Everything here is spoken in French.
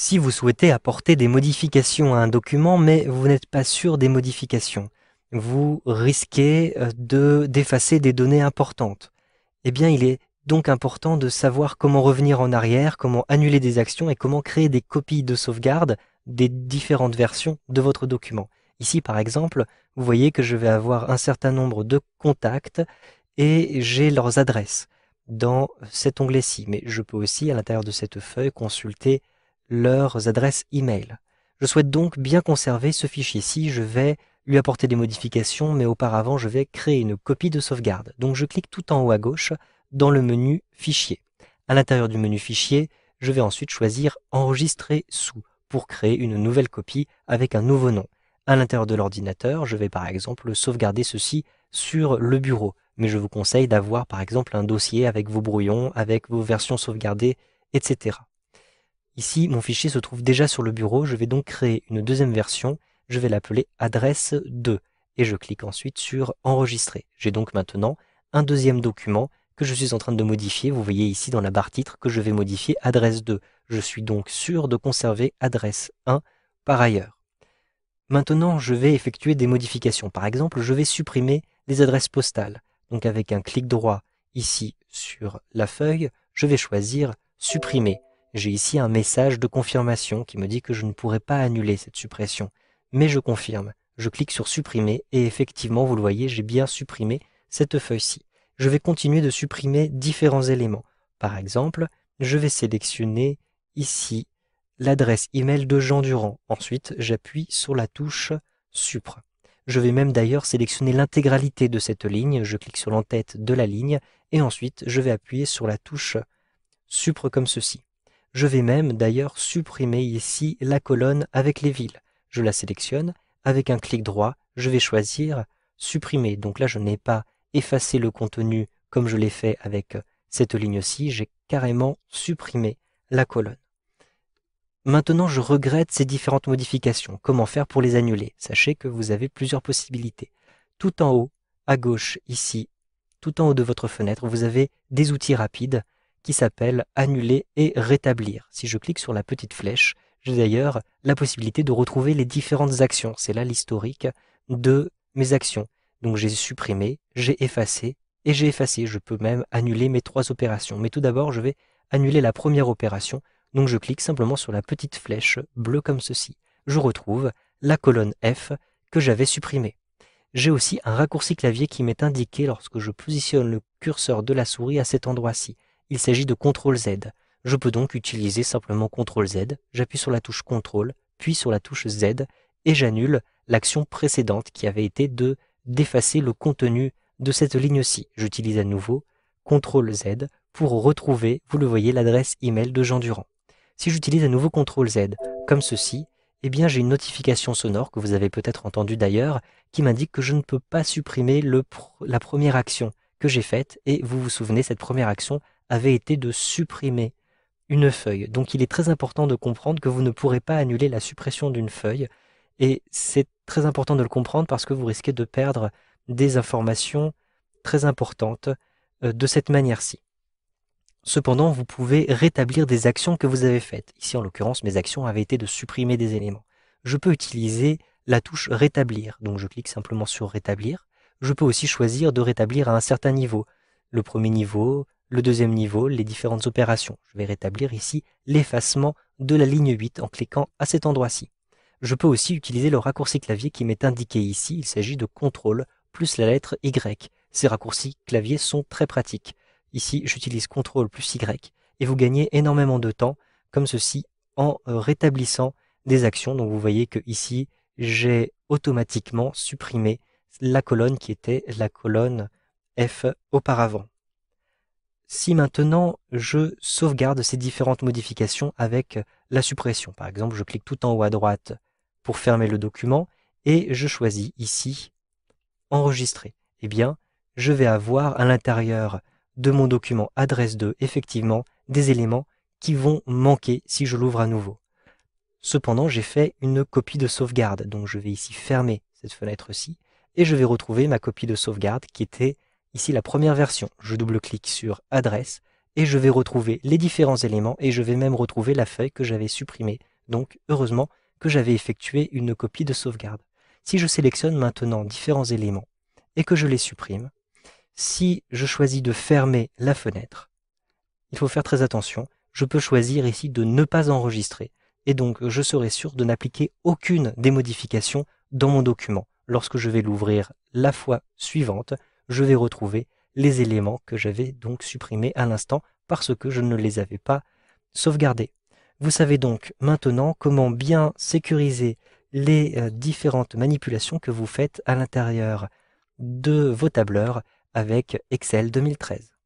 Si vous souhaitez apporter des modifications à un document, mais vous n'êtes pas sûr des modifications, vous risquez d'effacer des données importantes. Eh bien, il est donc important de savoir comment revenir en arrière, comment annuler des actions et comment créer des copies de sauvegarde des différentes versions de votre document. Ici, par exemple, vous voyez que je vais avoir un certain nombre de contacts et j'ai leurs adresses dans cet onglet-ci. Mais je peux aussi, à l'intérieur de cette feuille, consulter leurs adresses email. Je souhaite donc bien conserver ce fichier-ci. Je vais lui apporter des modifications, mais auparavant, je vais créer une copie de sauvegarde. Donc, je clique tout en haut à gauche dans le menu Fichier. À l'intérieur du menu Fichier, je vais ensuite choisir Enregistrer sous pour créer une nouvelle copie avec un nouveau nom. À l'intérieur de l'ordinateur, je vais par exemple sauvegarder ceci sur le bureau, mais je vous conseille d'avoir par exemple un dossier avec vos brouillons, avec vos versions sauvegardées, etc. Ici, mon fichier se trouve déjà sur le bureau, je vais donc créer une deuxième version, je vais l'appeler adresse 2 et je clique ensuite sur enregistrer. J'ai donc maintenant un deuxième document que je suis en train de modifier. Vous voyez ici dans la barre titre que je vais modifier adresse 2. Je suis donc sûr de conserver adresse 1 par ailleurs. Maintenant, je vais effectuer des modifications. Par exemple, je vais supprimer les adresses postales. Donc avec un clic droit ici sur la feuille, je vais choisir supprimer. J'ai ici un message de confirmation qui me dit que je ne pourrai pas annuler cette suppression. Mais je confirme. Je clique sur supprimer et effectivement, vous le voyez, j'ai bien supprimé cette feuille-ci. Je vais continuer de supprimer différents éléments. Par exemple, je vais sélectionner ici l'adresse email de Jean Durand. Ensuite, j'appuie sur la touche Supre. Je vais même d'ailleurs sélectionner l'intégralité de cette ligne. Je clique sur l'entête de la ligne et ensuite je vais appuyer sur la touche Supre comme ceci. Je vais même d'ailleurs supprimer ici la colonne avec les villes. Je la sélectionne. Avec un clic droit, je vais choisir supprimer. Donc là, je n'ai pas effacé le contenu comme je l'ai fait avec cette ligne-ci. J'ai carrément supprimé la colonne. Maintenant, je regrette ces différentes modifications. Comment faire pour les annuler? Sachez que vous avez plusieurs possibilités. Tout en haut, à gauche, ici, tout en haut de votre fenêtre, vous avez des outils rapides qui s'appellent annuler et rétablir. Si je clique sur la petite flèche, j'ai d'ailleurs la possibilité de retrouver les différentes actions. C'est là l'historique de mes actions. Donc j'ai supprimé, j'ai effacé et j'ai effacé. Je peux même annuler mes 3 opérations. Mais tout d'abord, je vais annuler la première opération. Donc je clique simplement sur la petite flèche bleue comme ceci. Je retrouve la colonne F que j'avais supprimée. J'ai aussi un raccourci clavier qui m'est indiqué lorsque je positionne le curseur de la souris à cet endroit-ci. Il s'agit de CTRL Z. Je peux donc utiliser simplement CTRL Z, j'appuie sur la touche CTRL, puis sur la touche Z, et j'annule l'action précédente qui avait été d'effacer le contenu de cette ligne-ci. J'utilise à nouveau CTRL Z pour retrouver, vous le voyez, l'adresse email de Jean Durand. Si j'utilise à nouveau CTRL Z, comme ceci, eh bien j'ai une notification sonore que vous avez peut-être entendue d'ailleurs, qui m'indique que je ne peux pas supprimer la première action que j'ai faite, et vous vous souvenez, cette première action avait été de supprimer une feuille. Donc il est très important de comprendre que vous ne pourrez pas annuler la suppression d'une feuille, et c'est très important de le comprendre parce que vous risquez de perdre des informations très importantes de cette manière-ci. Cependant, vous pouvez rétablir des actions que vous avez faites. Ici, en l'occurrence, mes actions avaient été de supprimer des éléments. Je peux utiliser la touche rétablir. Donc, je clique simplement sur rétablir. Je peux aussi choisir de rétablir à un certain niveau. Le premier niveau, le deuxième niveau, les différentes opérations. Je vais rétablir ici l'effacement de la ligne 8 en cliquant à cet endroit-ci. Je peux aussi utiliser le raccourci clavier qui m'est indiqué ici. Il s'agit de CTRL plus la lettre Y. Ces raccourcis clavier sont très pratiques. Ici, j'utilise CTRL plus Y et vous gagnez énormément de temps comme ceci en rétablissant des actions. Donc vous voyez que ici, j'ai automatiquement supprimé la colonne qui était la colonne F auparavant. Si maintenant je sauvegarde ces différentes modifications avec la suppression, par exemple, je clique tout en haut à droite pour fermer le document et je choisis ici enregistrer. Eh bien, je vais avoir à l'intérieur de mon document adresse 2, effectivement, des éléments qui vont manquer si je l'ouvre à nouveau. Cependant, j'ai fait une copie de sauvegarde, donc je vais ici fermer cette fenêtre-ci, et je vais retrouver ma copie de sauvegarde qui était ici la première version. Je double-clique sur adresse, et je vais retrouver les différents éléments et je vais même retrouver la feuille que j'avais supprimée. Donc heureusement que j'avais effectué une copie de sauvegarde. Si je sélectionne maintenant différents éléments et que je les supprime, si je choisis de fermer la fenêtre, il faut faire très attention, je peux choisir ici de ne pas enregistrer et donc je serai sûr de n'appliquer aucune des modifications dans mon document. Lorsque je vais l'ouvrir la fois suivante, je vais retrouver les éléments que j'avais donc supprimés à l'instant parce que je ne les avais pas sauvegardés. Vous savez donc maintenant comment bien sécuriser les différentes manipulations que vous faites à l'intérieur de vos tableurs avec Excel 2013.